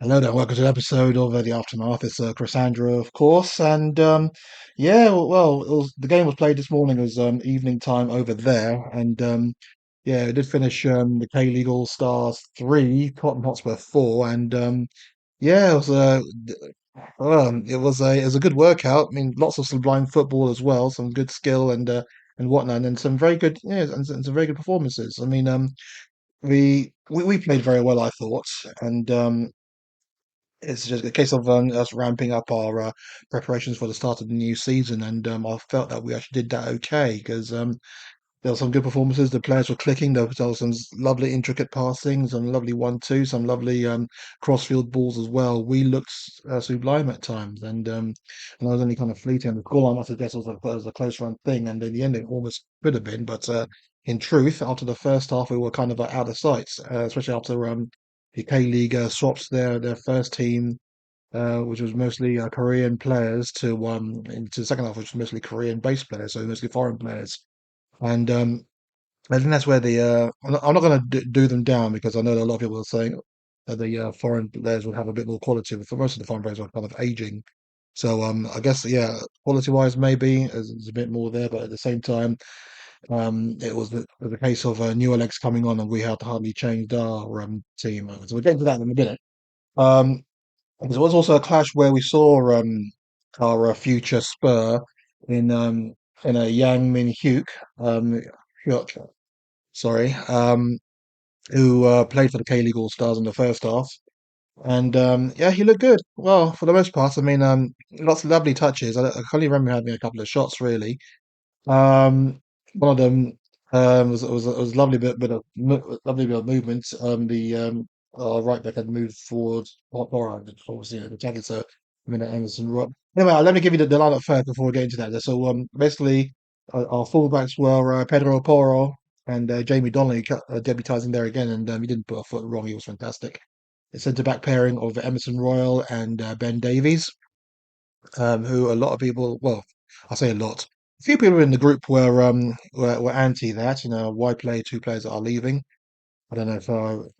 Hello there, welcome to the episode of the Aftermath. It's Crisandro, of course, and yeah, the game was played this morning. It was evening time over there, and yeah, it did finish the K-League All Stars 3, Tottenham Hotspur 4, and yeah, it was a good workout. I mean, lots of sublime football as well, some good skill and whatnot, and some very good and some very good performances. I mean, we played very well, I thought, and it's just a case of us ramping up our preparations for the start of the new season, and I felt that we actually did that okay because there were some good performances. The players were clicking. There was some lovely intricate passing, some lovely 1-2, some lovely cross-field balls as well. We looked sublime at times, and I was only kind of fleeting. The scoreline must suggest it was a close run thing, and in the end, it almost could have been. But in truth, after the first half, we were kind of out of sight, especially after the K-League swaps their first team, which was mostly Korean players, to into the second half, which was mostly Korean-based players, so mostly foreign players. And I think that's where I'm not going to do them down because I know that a lot of people are saying that the foreign players would have a bit more quality, but for most of the foreign players are kind of aging. So I guess yeah, quality wise maybe there's a bit more there, but at the same time, it was a case of newer legs coming on, and we had hardly changed our team. So we'll get into that in a minute. Um, there was also a clash where we saw our future Spur in um, in a Yang Min-hyeok, Hyuk, sorry, who played for the K-League All Stars in the first half, and yeah, he looked good. Well, for the most part, I mean, lots of lovely touches. I can only remember having a couple of shots really. One of them was a lovely bit of movement. The right back had moved forward, or obviously the attacking. So I mean, Emerson. Anyway, let me give you the lineup first before we get into that. So basically, our fullbacks were Pedro Porro and Jamie Donnelly debutising there again, and he didn't put a foot wrong. He was fantastic. The centre back pairing of Emerson Royal and Ben Davies, who a lot of people, well, I say a lot, a few people in the group were anti that. You know, why play two players that are leaving? I don't know if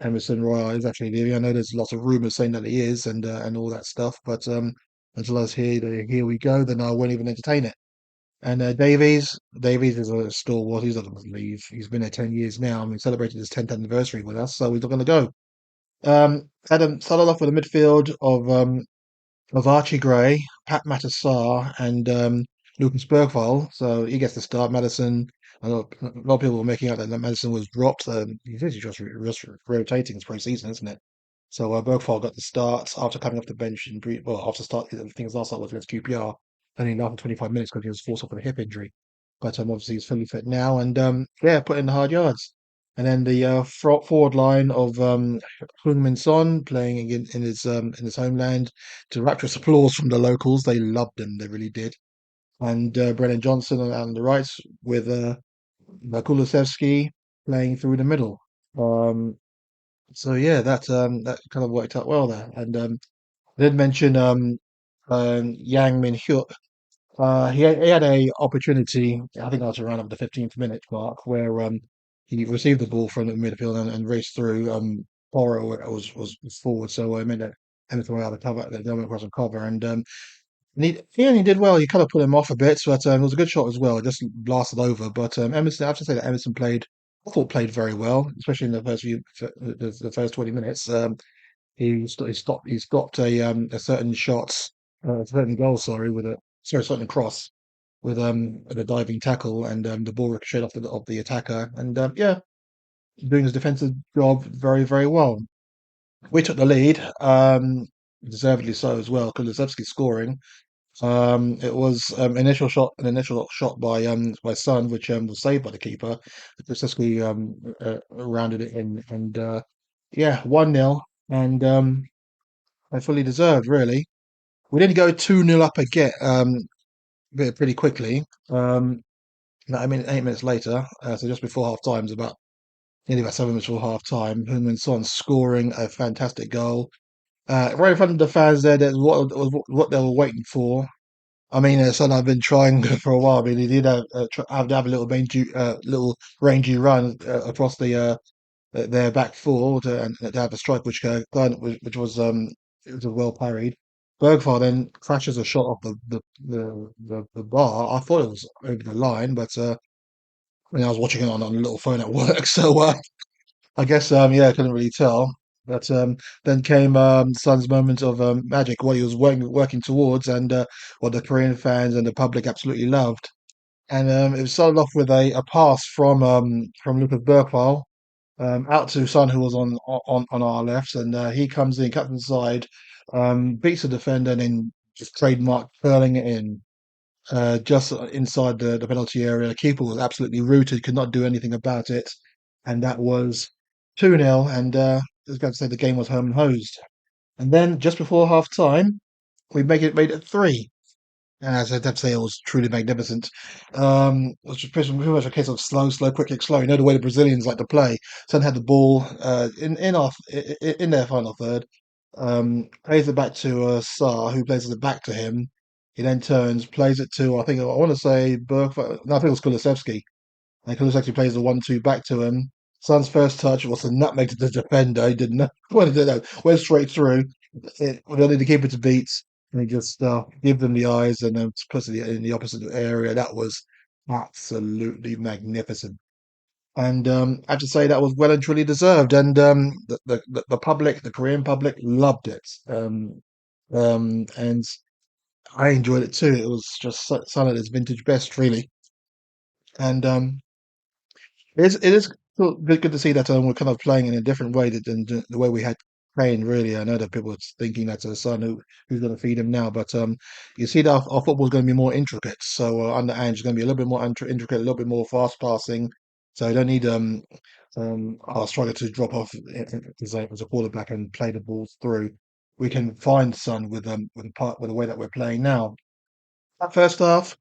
Emerson Royal is actually leaving. I know there's lots of rumours saying that he is, and all that stuff. But until I was here we go, then I won't even entertain it. And Davies is a stalwart. He's not going to leave. He's been there 10 years now. I mean, celebrated his 10th anniversary with us, so he's not going to go. Adam started off with a midfield of Archie Gray, Pat Matassar, and Lucas Bergvall. So he gets the start. Madison, a lot of people were making out that Madison was dropped. He's actually just rotating his pre-season, isn't it? So Bergvall got the start after coming off the bench well, after start. I think his last start was against QPR, only after 25 minutes because he was forced off with a hip injury. But obviously he's fully fit now, and yeah, put in the hard yards. And then the forward line of Heung-min Son playing in his homeland to rapturous applause from the locals. They loved him, they really did. And Brennan Johnson on the right with Kulusevski playing through the middle. Um, so yeah, that kind of worked out well there. And I did mention Yang Min-hyeok. He had a opportunity, I think that was around the 15th minute mark, where he received the ball from the midfield and raced through. Porro was forward, so I meant that Emerson were out of cover, they went across and cover, and he only did well. He kind of put him off a bit, but it was a good shot as well. It just blasted over. But Emerson, I have to say that Emerson I thought played very well, especially in the the first 20 minutes. He stopped a certain shot, a certain goal, sorry, a certain cross with a diving tackle, and the ball ricocheted off the attacker, and yeah, doing his defensive job very very well. We took the lead, deservedly so as well. Kulusevski scoring. It was an initial shot by Son, which was saved by the keeper. Kulusevski rounded it in, and yeah, 1-0, and I fully deserved really. We didn't go 2-0 up again pretty quickly. I mean, 8 minutes later, so just before half time, it's about nearly about 7 minutes before half time. Heung-min Son scoring a fantastic goal right in front of the fans there. That's what they were waiting for. I mean, Son I've been trying for a while. I mean, he did have to have a little rangy run across their back four and to have a strike which was it was well parried. Bergvall then crashes a shot off the bar. I thought it was over the line, but I was watching it on a little phone at work, so I guess yeah, I couldn't really tell. But then came Son's moment of magic, what he was working towards, and what the Korean fans and the public absolutely loved. And it started off with a pass from Lucas Bergvall out to Son, who was on our left, and he comes in, cuts inside, beats the defender, and then just trademark curling it in just inside the penalty area. The keeper was absolutely rooted, could not do anything about it, and that was 2-0. And I was going to say the game was home and hosed. And then just before half time, we made it three. And as I'd have to say, it was truly magnificent. It was just pretty much a case of slow, quick, kick, slow. You know the way the Brazilians like to play. Son had the ball in their final third. Plays it back to Sarr, who plays it back to him. He then turns, plays it to I want to say Burke. No, I think it was Kulusevski. And Kulusevski plays the 1-2 back to him. Son's first touch was a nutmeg to the defender. He didn't know. Went straight through. We only the keeper to beat. And he just give them the eyes and then puts it in the opposite area. That was absolutely magnificent. And I have to say that was well and truly deserved. And the public, the Korean public, loved it. And I enjoyed it too. It was just Son at his vintage best, really. And it is good to see that we're kind of playing in a different way than the way we had playing. Really, I know that people are thinking that's a son who's going to feed him now, but you see that our football is going to be more intricate. So under Ange, it's going to be a little bit more intricate, a little bit more fast passing. So you don't need our striker to drop off as a quarterback and play the balls through. We can find Son with the way that we're playing now. That first half.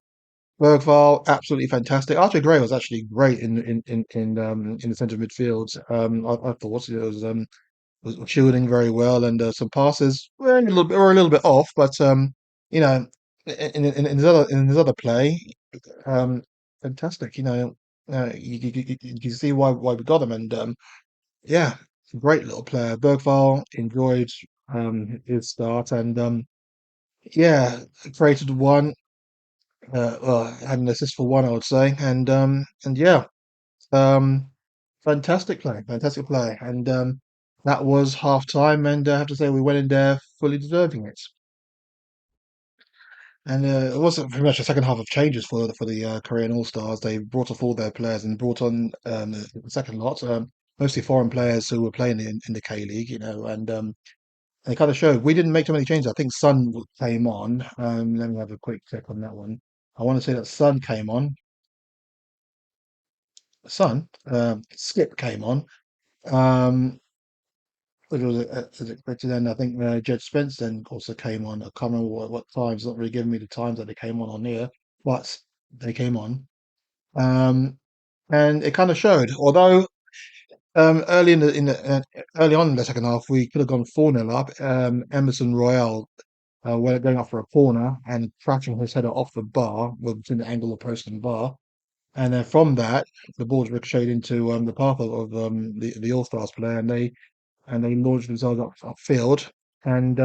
Bergvall, absolutely fantastic. Archie Gray was actually great in the centre midfield. I thought it was shielding very well, and some passes were a little bit off, but you know, in his other play, um, fantastic. You can see why we got him, and yeah, great little player. Bergvall enjoyed his start, and yeah, created one. Well, had an assist for one, I would say, and yeah, um, fantastic play, and that was half time, and I have to say we went in there fully deserving it, and it wasn't pretty much a second half of changes for the Korean All Stars. They brought off all their players and brought on the second lot, mostly foreign players who were playing in the K League, and they kind of showed we didn't make too many changes. I think came on. Let me have a quick check on that one. I want to say that Sun came on. Skip came on, which was as expected. And I think Jed Spence then also came on. I can't remember what times. Not really giving me the times that they came on here, but they came on. Um, and it kind of showed. Although early on in the second half, we could have gone 4-0 up. Emerson Royale went going up for a corner and crashing his header off the bar, well, between the angle of post and bar. And then from that, the ball's ricocheted into the path of the All Stars player, and they launched themselves upfield. And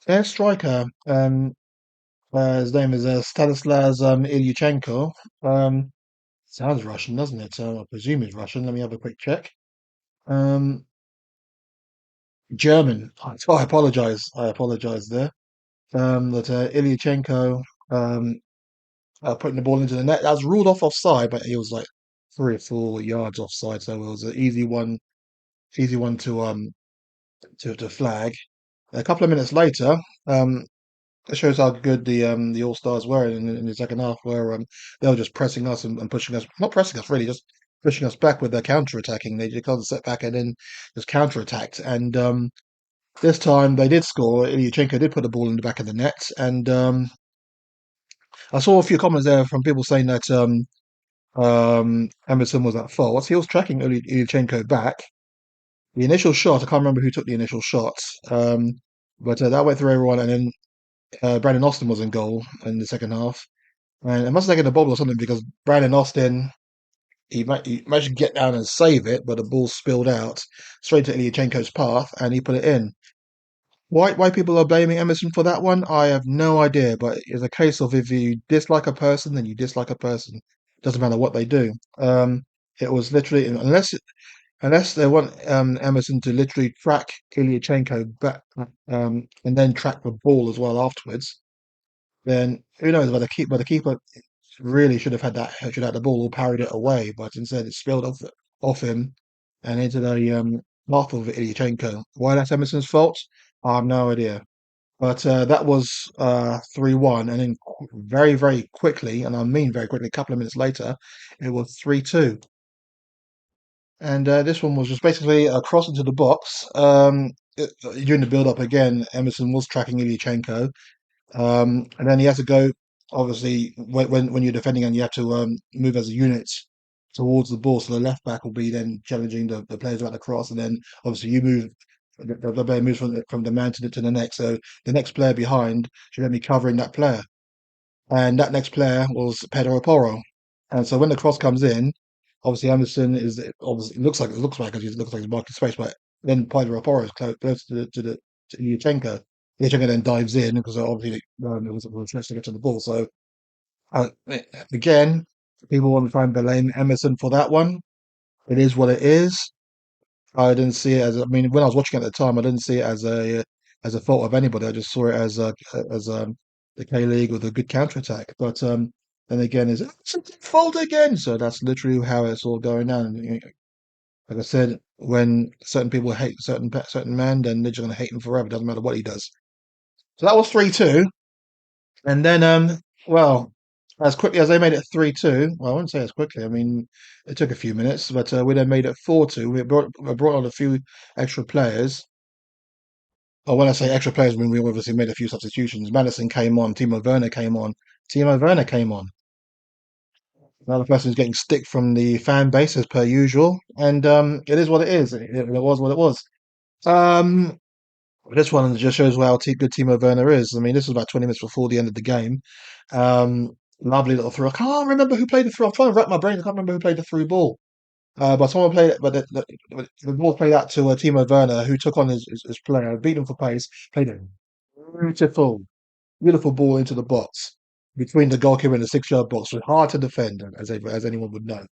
their striker, his name is Stanislas Ilyuchenko. Um, sounds Russian, doesn't it? I presume he's Russian. Let me have a quick check. Um, German. I apologize. I apologize there. That Ilyuchenko um, putting the ball into the net. That was ruled off offside, but he was like 3 or 4 yards offside, so it was an easy one to flag. A couple of minutes later, um, it shows how good the All Stars were in the second half, where they were just pressing us and pushing us, not pressing us really, just pushing us back with their counter attacking. They just kind of set back and then just counter attacked. And this time they did score. Ilyuchenko did put the ball in the back of the net, and I saw a few comments there from people saying that Emerson was at fault. He was tracking Ilyuchenko back. The initial shot, I can't remember who took the initial shot, but that went through everyone, and then Brandon Austin was in goal in the second half. And it must have taken a bobble or something because Brandon Austin, he managed to get down and save it, but the ball spilled out straight to Ilyuchenko's path, and he put it in. Why people are blaming Emerson for that one, I have no idea. But it's a case of if you dislike a person, then you dislike a person. Doesn't matter what they do. It was literally unless they want Emerson to literally track Ilyachenko back and then track the ball as well afterwards, then who knows? But the keeper really should have had the ball or parried it away, but instead it spilled off him and into the path of Ilyachenko. Why that's Emerson's fault, I have no idea. But that was 3-1, and then very quickly, and I mean very quickly, a couple of minutes later, it was 3-2. And this one was just basically a cross into the box. During the build-up again, Emerson was tracking Ilyachenko, and then he has to go. Obviously, when you're defending and you have to move as a unit towards the ball, so the left back will be then challenging the players about the cross, and then obviously you move. The player moves from the man to the next, so the next player behind should then be covering that player, and that next player was Pedro Porro. And so when the cross comes in, obviously Emerson is obviously it looks like because he looks like he's marking space, but then Pedro Porro is close to Yurchenko. Yurchenko then dives in because obviously it was trying to get to the ball. So again, people want to try and blame Emerson for that one. It is what it is. I didn't see it as. I mean, when I was watching at the time, I didn't see it as a fault of anybody. I just saw it as the K-League with a good counter attack. But then again, is it fault again? So that's literally how it's all going down. And, like I said, when certain people hate certain man, then they're just gonna hate him forever. Doesn't matter what he does. So that was 3-2, and then well, as quickly as they made it 3-2, well, I wouldn't say as quickly. I mean, it took a few minutes, but we then made it 4-2. We brought on a few extra players. Or when I say extra players, I mean we obviously made a few substitutions. Madison came on, Timo Werner came on. Timo Werner came on. Another person who's getting stick from the fan base as per usual, and it is what it is. It was what it was. Um, this one just shows how good Timo Werner is. I mean, this was about 20 minutes before the end of the game. Um, Lovely little throw. I can't remember who played the through. I'm trying to wrap my brain. I can't remember who played the through ball. But someone played it, but the ball played out to Timo Werner, who took on his player, beat him for pace, played it beautiful, beautiful ball into the box between the goalkeeper and the 6-yard box. Was hard to defend, as anyone would know.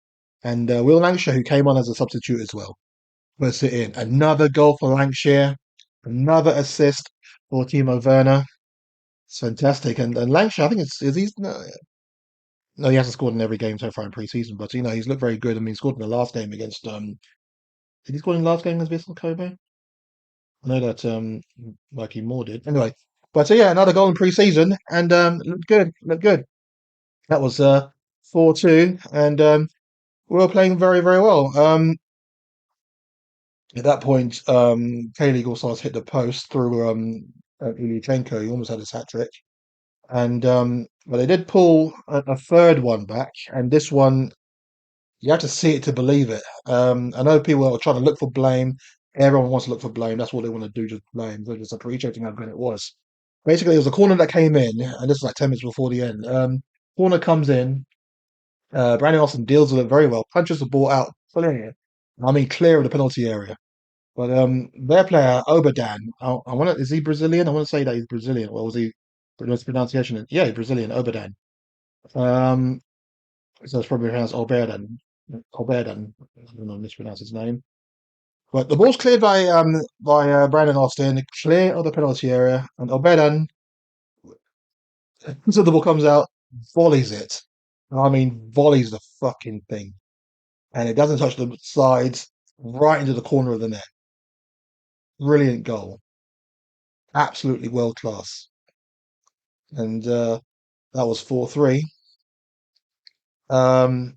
And Will Lancashire, who came on as a substitute as well, puts it in. Another goal for Lancashire, another assist for Timo Werner. It's fantastic. And Lancashire, I think is he's no, he hasn't scored in every game so far in pre-season, but he's looked very good. I mean, he scored in the last game against did he score in the last game against Vissel Kobe? I know that Mikey Moore did. Anyway, but yeah, another goal in pre-season and looked good, looked good. That was 4-2, and we were playing very well. At that point, K-League also hit the post through Ilyachenko. He almost had his hat trick, and but they did pull a third one back, and this one you have to see it to believe it. I know people are trying to look for blame. Everyone wants to look for blame. That's what they want to do, just blame. They're just appreciating how good it was. Basically, it was a corner that came in, and this was like 10 minutes before the end. Corner comes in. Brandon Austin deals with it very well, punches the ball out clear. I mean, clear of the penalty area. But their player, Obadan, I want to, is he Brazilian? I want to say that he's Brazilian. Or was he, his pronunciation? Yeah, he's Brazilian, Obadan. Um, so it's probably pronounced Obadan. Obadan. I don't know, mispronounce his name. But the ball's cleared by Brandon Austin, clear of the penalty area, and Obadan, so the ball comes out, volleys it. I mean, volleys the fucking thing, and it doesn't touch the sides, right into the corner of the net. Brilliant goal, absolutely world class, and that was 4-3. Um,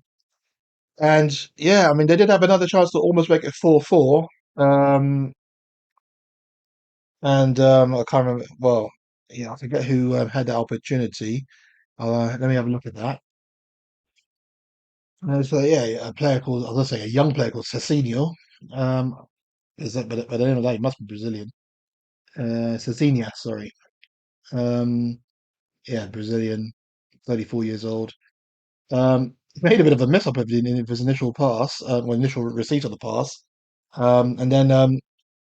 and yeah, I mean, they did have another chance to almost make it 4-4. Um, and I can't remember. Well, yeah, I forget who had that opportunity. Let me have a look at that. So yeah, a player called, I was gonna say a young player called Cecilio. Um, is that? But at the end of the day, he must be Brazilian. Cezinha, sorry. Um, yeah, Brazilian, 34 years old. Made a bit of a mess up of his initial pass, initial receipt of the pass, and then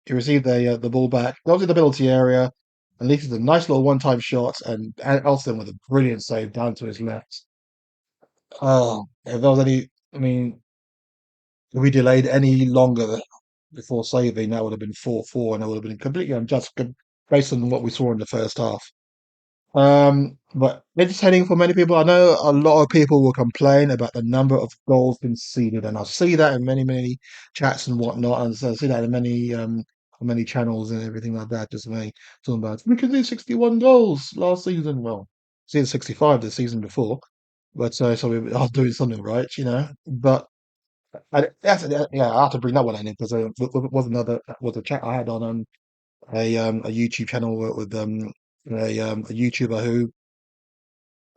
he received the ball back, goes in the penalty area, and leads a nice little one-time shot, and Elston with a brilliant save down to his left. Oh, if there was any, I mean, if we delayed any longer before saving, that would have been 4-4, and it would have been completely unjust based on what we saw in the first half. But entertaining for many people. I know a lot of people will complain about the number of goals conceded, and I see that in many chats and whatnot, and so I see that in many channels and everything like that. Just me talking about we could do 61 goals last season. Well, see 65 the season before, but so we are doing something right, you know. But yeah, I have to bring that one in because was a chat I had on a YouTube channel with a YouTuber who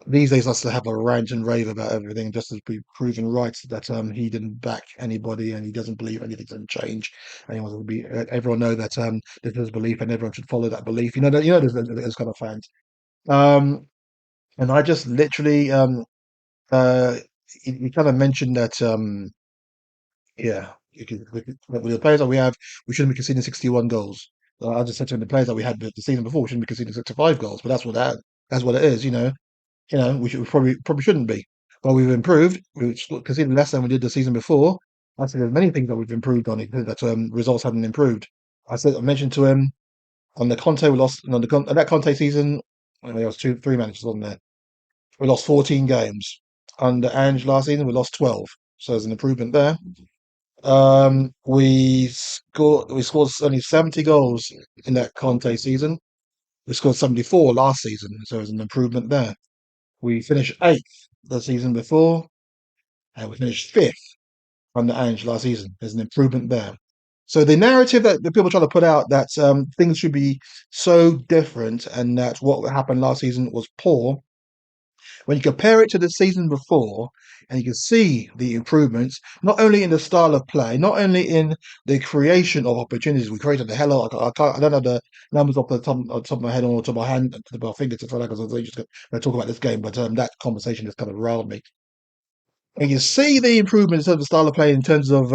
these days likes to have a rant and rave about everything just to be proven right that he didn't back anybody and he doesn't believe anything's going to change and he wants to be everyone know that this is his belief and everyone should follow that belief. You know that there's kind of fans. Um, and I just literally uh he kind of mentioned that yeah, with the players that we have, we shouldn't be conceding 61 goals. I just said to him, the players that we had the season before, we shouldn't be conceding 65 goals, but that's what it is, you know. We probably shouldn't be. But we've improved. We've conceded less than we did the season before. I said there's many things that we've improved on it that results hadn't improved. I mentioned to him on the Conte we lost on that Conte season. I mean, there was three managers on there. We lost 14 games. Under Ange last season, we lost 12. So there's an improvement there. We scored only 70 goals in that Conte season. We scored 74 last season, so there's an improvement there. We finished eighth the season before, and we finished fifth under Ange last season. There's an improvement there. So the narrative that the people try to put out that things should be so different and that what happened last season was poor, when you compare it to the season before, and you can see the improvements, not only in the style of play, not only in the creation of opportunities. We created the hell out. I don't know the numbers off the top of my head or top of my hand, to my fingertips, because I was just going to talk about this game, but that conversation just kind of riled me. And you see the improvements of the style of play in terms of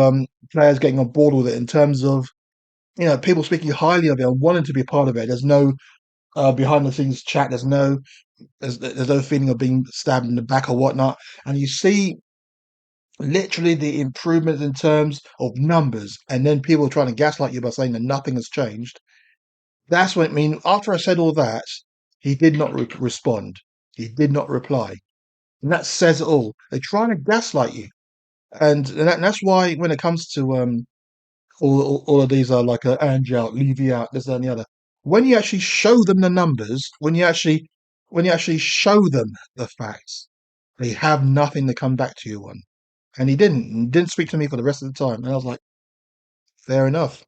players getting on board with it, in terms of people speaking highly of it and wanting to be a part of it. There's no behind the scenes chat. There's no feeling of being stabbed in the back or whatnot. And you see literally the improvements in terms of numbers, and then people trying to gaslight you by saying that nothing has changed. That's what I mean. After I said all that, he did not respond. He did not reply. And that says it all. They're trying to gaslight you. And that's why when it comes to all of these are like Ange out, Levy out, this, that, and the other. When you actually show them the numbers, when you actually show them the facts, they have nothing to come back to you on. And he didn't speak to me for the rest of the time. And I was like, fair enough.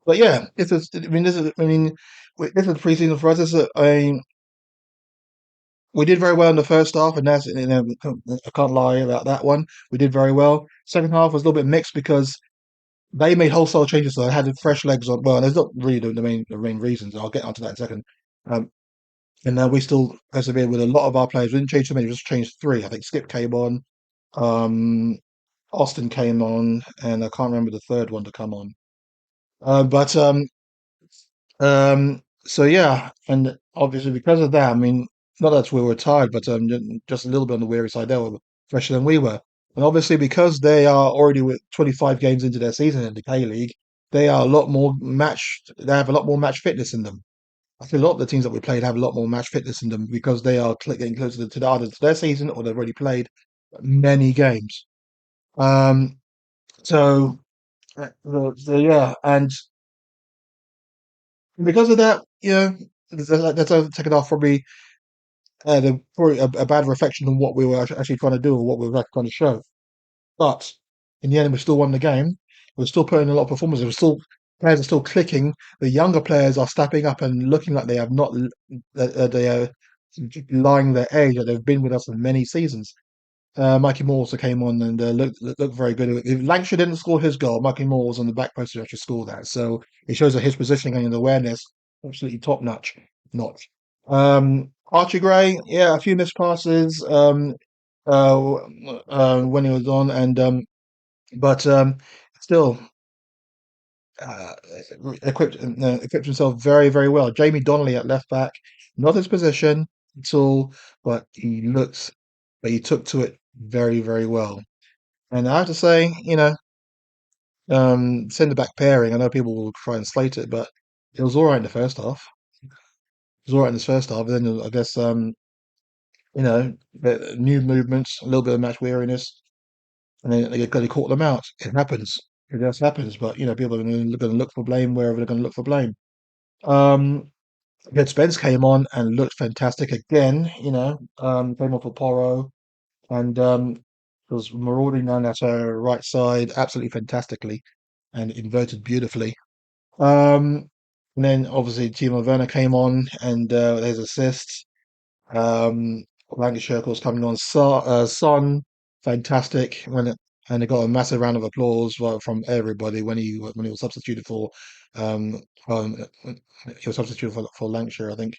But yeah, this is preseason for us. We did very well in the first half, and I can't lie about that one. We did very well. Second half was a little bit mixed because they made wholesale changes, so I had fresh legs on. Well, there's not really the main reasons. I'll get onto that in a second. Um, and then we still persevered with a lot of our players. We didn't change too many; we just changed three. I think Skip came on, um, Austin came on, and I can't remember the third one to come on. But so yeah, and obviously because of that, I mean, not that we were tired, but just a little bit on the weary side. They were fresher than we were, and obviously because they are already with 25 games into their season in the K-League, they are a lot more matched. They have a lot more match fitness in them. I think a lot of the teams that we played have a lot more match fitness in them because they are getting closer either to their season or they've already played many games. Um, so, so yeah, and because of that, that's taken off probably probably a bad reflection on what we were actually trying to do or what we were actually trying to show. But in the end, we still won the game. We're still putting a lot of performances. We're still players are still clicking. The younger players are stepping up and looking like they have not they are lying their age. That they've been with us for many seasons. Mikey Moore also came on and looked very good. If Lancashire didn't score his goal, Mikey Moore was on the back post to actually score that. So it shows that his positioning and awareness absolutely top notch. Archie Gray, yeah, a few missed passes uh, when he was on, and but still, uh, equipped himself very, very well. Jamie Donnelly at left back, not his position at all, but but he took to it very, very well. And I have to say, centre back pairing. I know people will try and slate it, but it was all right in the first half. It was all right in this first half. And then I guess, new movements, a little bit of match weariness, and then they caught them out. It happens. It just happens. But people are going to look for blame wherever they're going to look for blame. Um, Good Spence came on and looked fantastic again. Came off for Porro and was marauding down that right side absolutely fantastically and inverted beautifully. Um, and then obviously Timo Werner came on and there's assist. Lancashire, of course, coming on. Son, fantastic and he got a massive round of applause from everybody when he was substituted for um, um he was substituted for Lancashire, I think.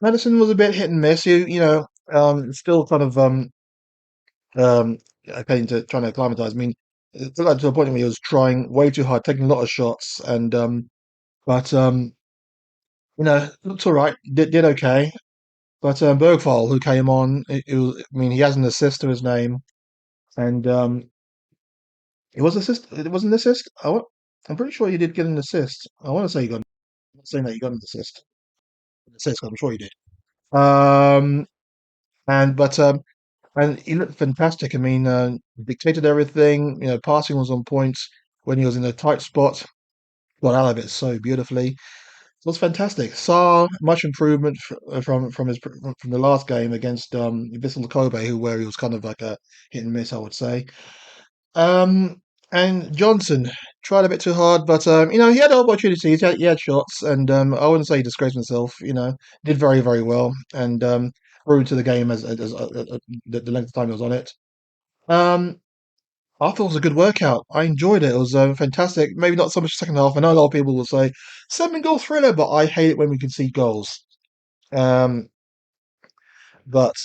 Madison was a bit hit and miss. Still kind of um, trying to acclimatise. I mean, it got to a point where he was trying way too hard, taking a lot of shots, and but looked all right, did okay. But Bergvall, who came on, I mean, he has an assist to his name, and it was an assist. I'm pretty sure he did get an assist. I want to say he got. I'm not saying that he got an assist. I'm sure he did. Um, and but And he looked fantastic. I mean, dictated everything. Passing was on point when he was in a tight spot. Got out of it so beautifully. So it was fantastic. Saw much improvement from the last game against Vissel Kobe, where he was kind of like a hit and miss, I would say. Um, and Johnson tried a bit too hard, but he had opportunities. He had shots, and I wouldn't say he disgraced himself. Did very, very well, and grew to the game as the length of time he was on it. Um, I thought it was a good workout. I enjoyed it. It was fantastic. Maybe not so much the second half. I know a lot of people will say 7 goal thriller, but I hate it when we concede goals. Um, but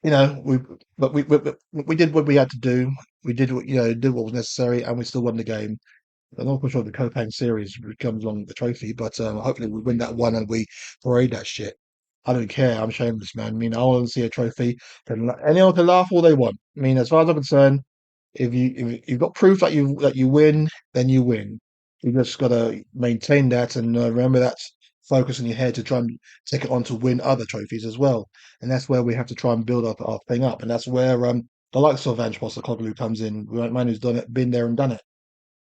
you know, we we did what we had to do. We did what was necessary, and we still won the game. I'm not quite sure the Copan series comes along with the trophy, but hopefully we win that one and we parade that shit. I don't care. I'm shameless, man. I mean, I want to see a trophy. Anyone can laugh all they want. I mean, as far as I'm concerned, if you've got proof that you win, then you win. You just got to maintain that and remember that focus in your head to try and take it on to win other trophies as well. And that's where we have to try and build up our thing up. And that's where the likes of Ange Postecoglou comes in, man who's done it, been there and done it.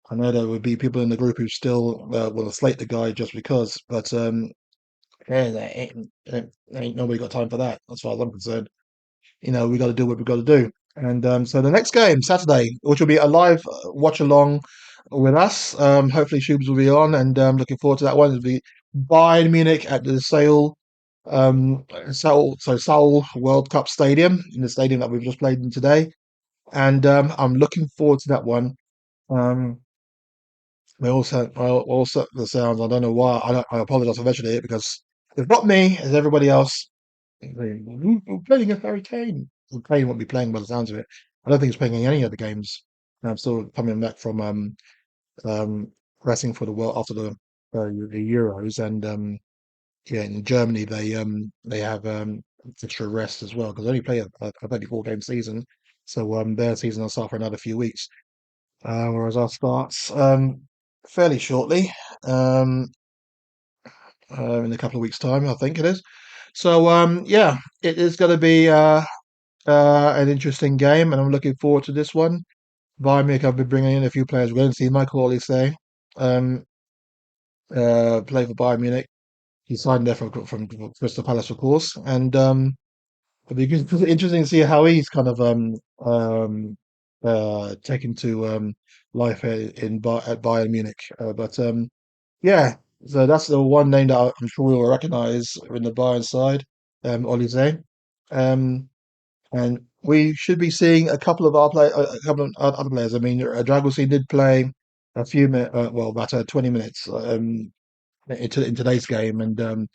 I know there would be people in the group who still will slate the guy just because, but yeah, ain't nobody got time for that, as far as I'm concerned. We got to do what we got to do. And so the next game, Saturday, which will be a live watch along with us. Hopefully, Shubes will be on, and looking forward to that one. It'll be Bayern Munich at the Seoul World Cup Stadium, in the stadium that we've just played in today. And I'm looking forward to that one. Um, we all set the sounds. I don't know why. I apologize for mentioning it because if not me, as everybody else, we're playing a hurricane. Ukraine won't be playing by the sounds of it. I don't think he's playing in any other games. And I'm still coming back from um racing for the world after the Euros and yeah, in Germany they have extra rest as well because they only play a 34-game season, so their season will start for another few weeks. Whereas our starts fairly shortly, um, in a couple of weeks' time, I think it is. So yeah, it is going to be an interesting game, and I'm looking forward to this one. Bayern Munich, I've been bringing in a few players. We're going to see Michael Olise um, play for Bayern Munich. He signed there from Crystal Palace, of course, and it'll be interesting to see how he's kind of taken to life at Bayern Munich. But yeah, so that's the one name that I'm sure we will recognise in the Bayern side, Olise. Um, and we should be seeing a couple of other players. I mean, Dragosin did play a few minutes, well, about 20 minutes in today's game, and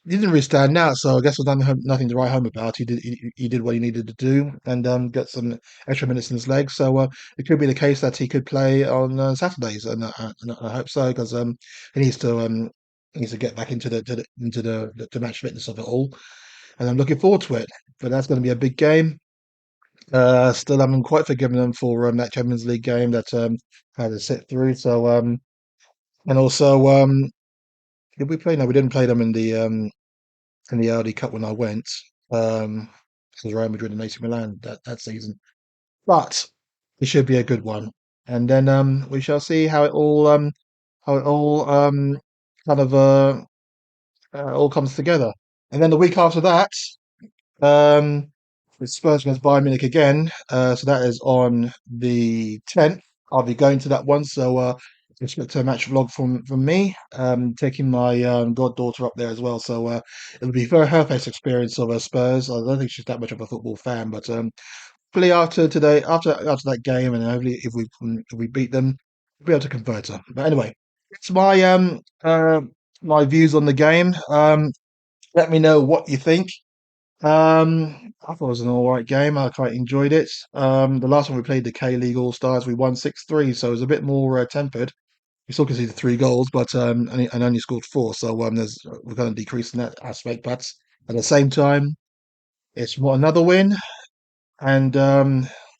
he didn't really stand out, so I guess there's nothing to write home about. He did what he needed to do and get some extra minutes in his legs. So it could be the case that he could play on Saturdays, and I hope so because he needs to get back into the match fitness of it all, and I'm looking forward to it. But that's going to be a big game. Still haven't quite forgiven them for that Champions League game that had to sit through. So and also did we play? No, we didn't play them in the early cup when I went. Um, it was Real Madrid and AC Milan that season, but it should be a good one. And then we shall see how it all kind of all comes together. And then the week after that, um, with Spurs against Bayern Munich again. So that is on the 10th. I'll be going to that one. So expect a match vlog from me. Taking my goddaughter up there as well. So it'll be for her first experience of Spurs. I don't think she's that much of a football fan, but hopefully after today, after that game, and hopefully if we beat them, we'll be able to convert her. But anyway, it's my views on the game. Let me know what you think. I thought it was an all right game. I quite enjoyed it. The last one we played, the K-League All Stars, we won 6-3, so it was a bit more tempered. We still conceded 3 goals, but and only scored four. So we're going to decrease in that aspect. But at the same time, it's another win, and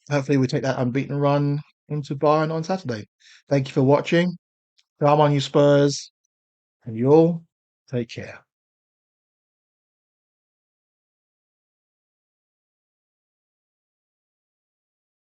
hopefully we take that unbeaten run into Bayern on Saturday. Thank you for watching. Come on, you Spurs, and you all take care.